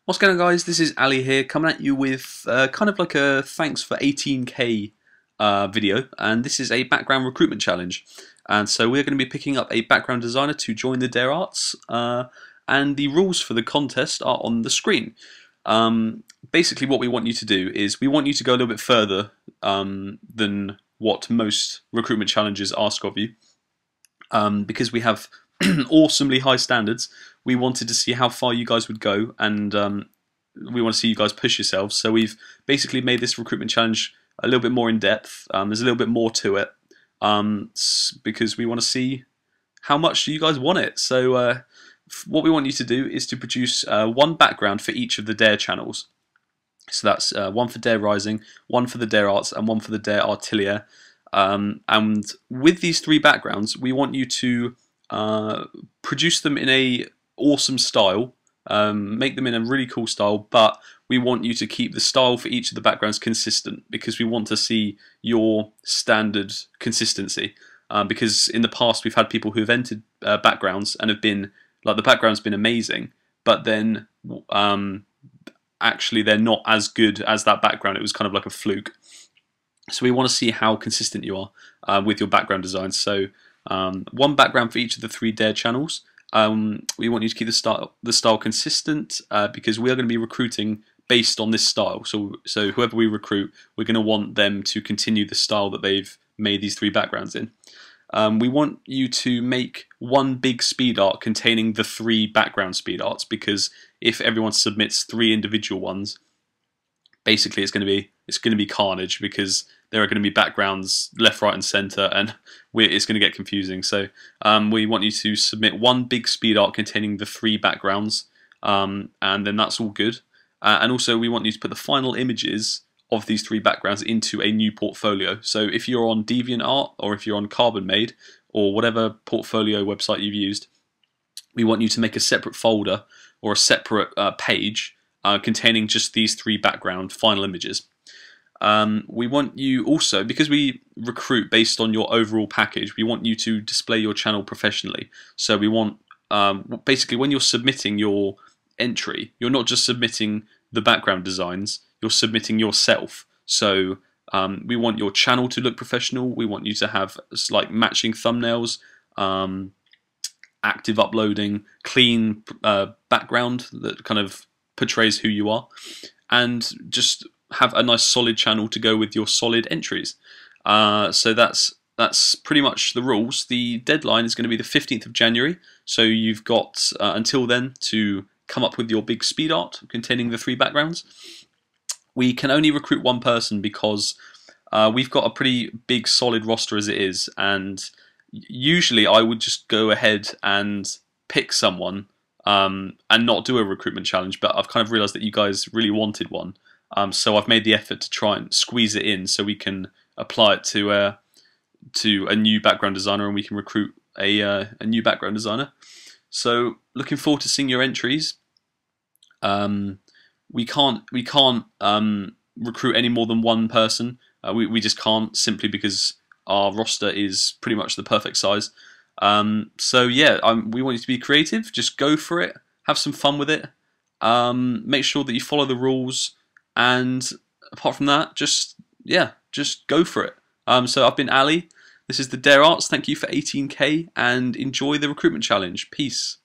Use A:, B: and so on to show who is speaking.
A: What's going on, guys? This is Ali here, coming at you with kind of like a thanks for 18k video, and this is a background recruitment challenge. And so we're going to be picking up a background designer to join the DareArts, and the rules for the contest are on the screen. Basically, what we want you to do is we want you to go a little bit further than what most recruitment challenges ask of you, because we have awesomely high standards. We wanted to see how far you guys would go, and we want to see you guys push yourselves. So we've basically made this recruitment challenge a little bit more in depth. There's a little bit more to it, because we want to see how much you guys want it. So what we want you to do is to produce one background for each of the Dare channels. So that's one for DareRising, one for the DareArts, and one for the DareArtelier. And with these three backgrounds, we want you to produce them in a awesome style, make them in a really cool style, but we want you to keep the style for each of the backgrounds consistent, because we want to see your standard consistency. Because in the past we've had people who have entered backgrounds and have been like, the background's been amazing, but then actually they're not as good as that background. It was kind of like a fluke. So we want to see how consistent you are with your background designs. So one background for each of the three Dare channels. We want you to keep the style consistent, because we are going to be recruiting based on this style. So whoever we recruit, we're going to want them to continue the style that they've made these three backgrounds in. We want you to make one big speed art containing the three background speed arts, because if everyone submits three individual ones, basically it's going to be carnage, because there are going to be backgrounds left, right, and center, and it's going to get confusing. So we want you to submit one big speed art containing the three backgrounds, and then that's all good. And also we want you to put the final images of these three backgrounds into a new portfolio. So if you're on DeviantArt, or if you're on Carbon Made, or whatever portfolio website you've used, we want you to make a separate folder or a separate page containing just these three background final images. We want you also, because we recruit based on your overall package, we want you to display your channel professionally. So we want, basically when you're submitting your entry, you're not just submitting the background designs, you're submitting yourself. So we want your channel to look professional. We want you to have like matching thumbnails, active uploading, clean background that kind of portrays who you are, and just have a nice solid channel to go with your solid entries. So that's pretty much the rules. The deadline is going to be the 15th of January, so you've got until then to come up with your big speed art containing the three backgrounds. We can only recruit one person because we've got a pretty big solid roster as it is, and usually I would just go ahead and pick someone and not do a recruitment challenge, but I've kind of realised that you guys really wanted one. So I've made the effort to try and squeeze it in so we can apply it to a new background designer, and we can recruit a new background designer. So looking forward to seeing your entries. We can't recruit any more than one person. We just can't, simply because our roster is pretty much the perfect size. So yeah, we want you to be creative. Just go for it. Have some fun with it. Make sure that you follow the rules. And apart from that, just go for it. So I've been Ali. This is the DareArts. Thank you for 18k, and enjoy the recruitment challenge. Peace.